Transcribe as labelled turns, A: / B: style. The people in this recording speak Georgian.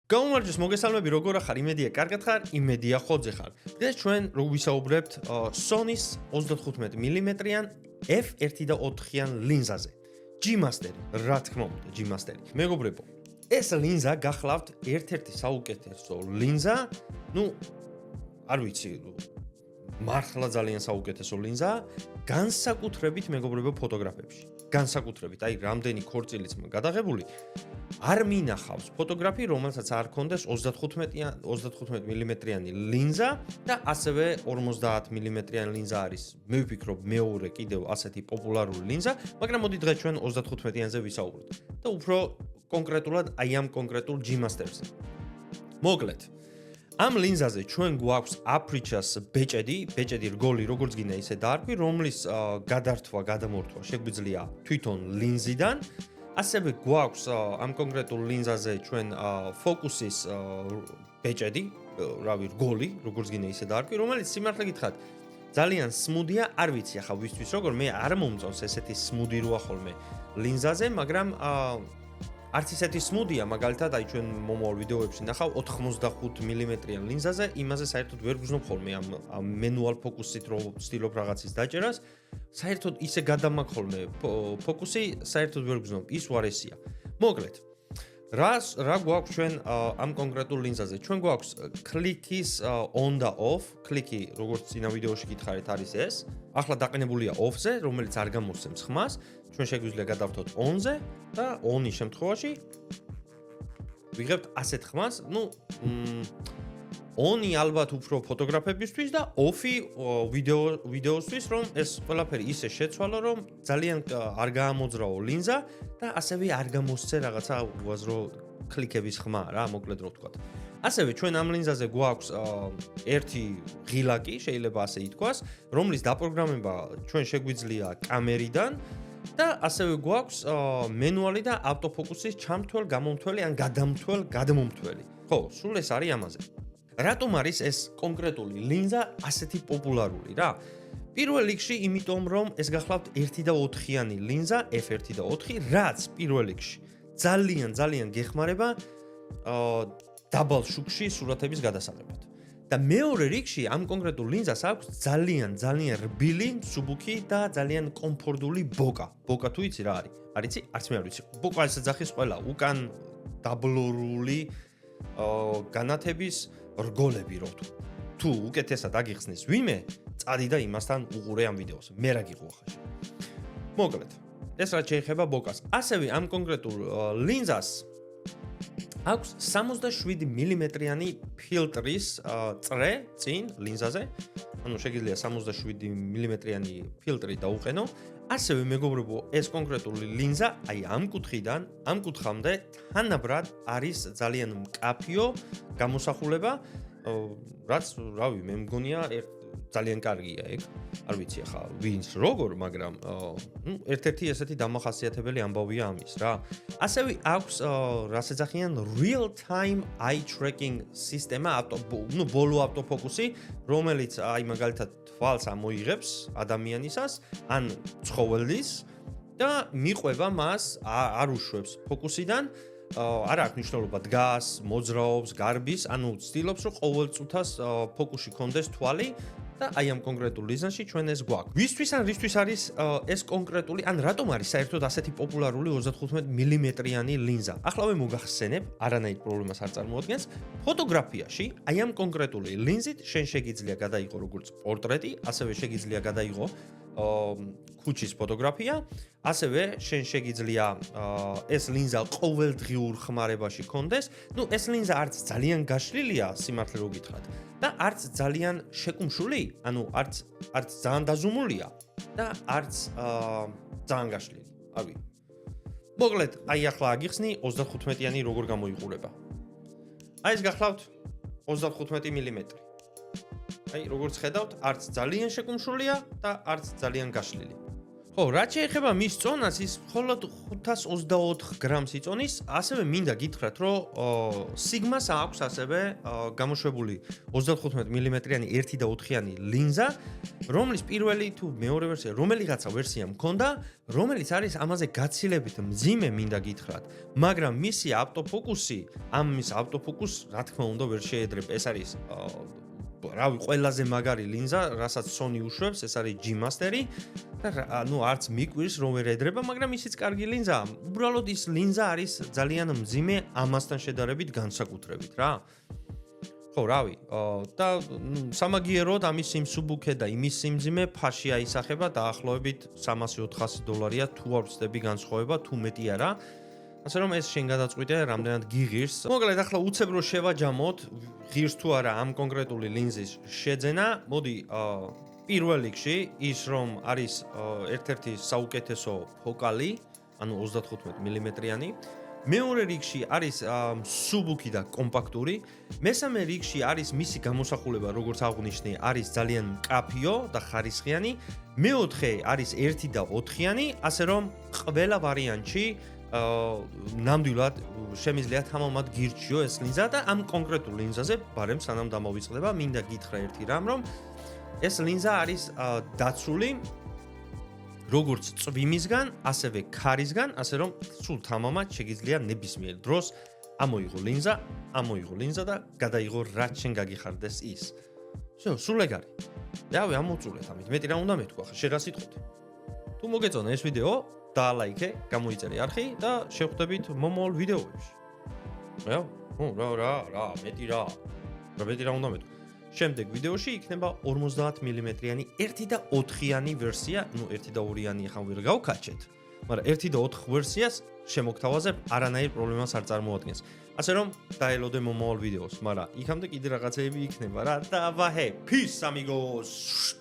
A: გაუმარჯოს მოგესალმები, როგორ ახარ? იმედია კარგად ხარ, იმედია ხოძე ხარ. დღეს ჩვენ ვისაუბრებთ Sony-ს 35 მმ-იან f1.4-იან ლინზაზე. G-Master, რა თქმა უნდა, G-Master. მეგობრებო, ეს ლინზა გახლავთ ერთ-ერთი საუკეთესო ლინზა, არ ვიცი, მართლა ძალიან საუკეთესო ლინზა, განსაკუთრებით მეგობრებო ფოტოგრაფებში. განსაკუთრებით, რამდენი ქორწილიც გადაღებული, არ მინახავს ფოტოგრაფი, რომელსაც არ ქონდეს 35 მმ-იანი ლინზა და ასევე 50 მმ-იანი ლინზა არის. მე ვფიქრობ მეორე კიდევ ასეთი პოპულარული ლინზა, მაგრამ მოდი დღეს ჩვენ 35-იანზე ვისაუბროთ და უფრო კონკრეტულად ამ კონკრეტულ G-Master-ზე. მოკლედ, ამ ლინზაზე ჩვენ გვაქვს აპრიჩას ბეჭედი რგოლი, როგორც გინდა ისე დაარქვი, რომლის გადართვა, გადამორთვა შეგვიძლია თვითონ ლინზიდან. ასევე გვაქვს ამ კონკრეტულ ლინზაზე ჩვენ ფოკუსის ბეჭედი, რგოლი, როგორც გინდა ისე დაარქვი, რომელიც სიმართლე გითხრათ, ძალიან სმუდია, არ ვიცი ახლა ვისთვის როგორ, მე არ მომწონს ესეთი სმუდი როა ხოლმე ლინზაზე, მაგრამ არც ისეთი სმუდია, მაგალითად, ჩვენ მომავალ ვიდეოებში ნახავ 85 მმ-იან ლინზაზე, იმაზე საერთოდ ვერ გრძნობ ხოლმე ამ მენუალ ფოკუსით რო ვცდილობ რაღაცის დაჭერას, საერთოდ ისე გადამაქვს ხოლმე ფოკუსი, საერთოდ ვერ გრძნობ, ის უარესია. მოკლედ, რა გვაქვს ჩვენ ამ კონკრეტულ ლინზაზე? ჩვენ გვაქვს კლიკის on და off, კლიკი, როგორც წინა ვიდეოში გითხარით, არის ეს. ახლა დაყენებულია off-ზე, რომელიც არ გამოსცემს ხმას. ჩვენ შეგვიძლია გადავთოთ on-ზე და on-ის შემთხვევაში ვიღებთ ასეთ ხმას, on-ი ალბათ უფრო ფოტოგრაფებისთვის და off-ი ვიდეოსთვის, რომ ეს ყველაფერი ისე შეცვალო, რომ ძალიან არ გაამოძრაო ლინზა და ასევე არ გამოსცე რაღაცა უაზრო კლიკების ხმა რა, მოკლედ რო ვთქვათ. ასევე ჩვენ ამ ლინზაზე გვაქვს ერთი ღილაკი, შეიძლება ასე ითქვას, რომლის დაპროგრამება ჩვენ შეგვიძლია კამერიდან და ასევე გვაქვს მენუალი და ავტოფოკუსის ჩამთვალ-გამომთველი ან გადამომთველი. ხო, სულ ეს არის ამაზე. რატომ არის ეს კონკრეტული ლინზა ასეთი პოპულარული რა? პირველ რიგში იმიტომ რომ ეს გახლავთ 1.4-იანი ლინზა f1.4, რაც პირველ რიგში ძალიან გეხმარება დაბალ შუქში სურათების გადასაღებად. და მეორე რიგში ამ კონკრეტულ ლინზას აქვს ძალიან რბილი, მსუბუქი და ძალიან კომფორტული ბოკა. ბოკა თუ იცი რა არის? არიცი? არც მე არ ვიცი. ბოკა ეს ძახის ყველა უკან დაბლორული განათების რგოლები რო თუ. თუ უკეთესად აგიხსნის ვინმე, წადი და იმასთან უყურე ამ ვიდეოს. მე რა გიყვა ხაში. მოკლედ, ეს რაც შეეხება ბოკას. ასევე ამ კონკრეტულ ლინზას აქვს 67 მმ-იანი ფილტრის წრე წინ ლინზაზე. ანუ შეგიძლია 67 მმ-იანი ფილტრი დაუყენო. ასევე მეგობრებო, ეს კონკრეტული ლინზა ამ კუთხიდან, ამ კუთხამდე თანაბრად არის ძალიან მკაფიო გამოსახულება, რაც, რავი, მე მგონია ძალიან კარგია ეგ. არ ვიცი ახლა ვინც როგორ, მაგრამ ერთ-ერთი ესეთი დამახასიათებელი ამბავია ამის რა. ასევე აქვს რას ეძახიან real time eye tracking სისტემა, ბოლო ავტოფოკუსი, რომელიც მაგალითად თვალს ამოიღებს ადამიანისას ან ცხოველის და მიყვება მას, არ უშვებს ფოკუსიდან. არ აქვს მნიშვნელობა დგას, მოძრაობს, გარბის, ანუ ცდილობს რომ ყოველ წუთას ფოკუსში კონდეს თვალი და ამ კონკრეტულ ლინზაში ჩვენ ეს გვაქვს. ვისთვის ან რისთვის არის ეს კონკრეტული, ან რატომ არის საერთოდ ასეთი პოპულარული 35 მმ-იანი ლინზა? ახლა მე მოგახსენებ, არანაირ პრობლემას არ წარმოადგენს. ფოტოგრაფიაში ამ კონკრეტული ლინზით შენ შეგიძლია გადაიღო როგორც პორტრეტი, ასევე შეგიძლია გადაიღო ქუჩის ფოტოგრაფია, ასევე შენ შეგიძლია ეს ლინზა ყოველდღიურ ხმარებაში კონდეს. ეს ლინზა არც ძალიან გაშლილია, სიმართლე რო გითხრათ, და არც ძალიან შეკუმშული, ანუ არც ძალიან დაზუმულია და არც ძალიან გაშლილი. ავი. მოკლედ, ახლა აგიხსნი 35-იანი როგორ გამოიყურება. ეს გახლავთ 35 მმ. როგორც ხედავთ, არც ძალიან შეკუმშულია და არც ძალიან გაშლილი. ხო, რაც შეეხება მის წონას, ის მხოლოდ 524 გრამს იწონის, ასევე მინდა გითხრათ, რომ Sigma-ს აქვს ასევე გამოშვებული 35 მმ-იანი 1.4-იანი ლინზა, რომლის პირველი თუ მეორე ვერსია, რომელიღაცა ვერსია მქონდა, რომელიც არის ამაზე გაცილებით მძიმე, მინდა გითხრათ, მაგრამ მისი ავტოფოკუსი, მის ავტოფოკუსს, რა თქმა უნდა, ვერ შეედრება. ეს არის რავი, ყველაზე მაგარი ლინზა, რასაც Sony უშვებს, ეს არის G Master-ი. არც მიკვირს რომ ვერ ედრება, მაგრამ ისიც კარგი ლინზაა. უბრალოდ ის ლინზა არის ძალიან მძიმე ამასთან შედარებით განსაკუთრებით რა. ხო, რავი, და სამაგიეროდ ამის სიმსუბუქე და იმის სიმძიმე ფაში აისახება დაახლოებით $300-400 თუ არ ვცდები განსხვავება, თუ მეტი არა. ასე რომ ეს შენ გადაწყვიტე, რამდენად გიღირს. მოკლედ, ახლა უცებ რო შევაჯამოთ, ღირს თუ არა ამ კონკრეტული ლინზის შეძენა. მოდი, პირველ რიგში ის რომ არის ერთ-ერთი საუკეთესო ფოკალი, ანუ 35 მმ-იანი. მეორე რიგში არის მსუბუქი და კომპაქტური. მესამე რიგში არის მისი გამოსახულება, როგორც აღვნიშნე, არის ძალიან მკაფიო და ხარისხიანი. მეოთხე არის 1 და 4-იანი, ასე რომ ყველა ვარიანტში ნამდვილად შემიძლია თამამად გირჩიო ეს ლინზა და ამ კონკრეტულ ლინზაზე, ბარემ სანამ დამოვიწყდება, მინდა გითხრა ერთი რამ, რომ ეს ლინზა არის დაცული როგორც წვიმისგან, ასევე ქარისგან, ასე რომ სულ თამამად შეგიძლია ნებისმიერ დროს ამოიღო ლინზა და გადაიღო რაც შენ გაგიხარდეს ის. всё, სულ ეგ არის. რავი, ამოვწურეთ ამით. მეტი რა უნდა მეთქვა, ხა შენ რა სიტყვით? თუ მოგეწონა ეს ვიდეო, დაალაიქე, გამოიწერე არხი და შევხვდებით მომავალ ვიდეოებში. რა, მეტი რა უნდა მეთქვა. შემდეგ ვიდეოში იქნება 50 მმ-იანი 1 და 4-იანი ვერსია, 1 და 2-იანი ახლა ვერ გავკაჩეთ, მაგრამ 1 და 4 ვერსიას შემოგთავაზებ, არანაირ პრობლემას არ წარმოადგენს. ასე რომ დაელოდე მომავალ ვიდეოს, მაგრამ იქამდე კიდე რაღაცეები იქნება რა. და peace amigos.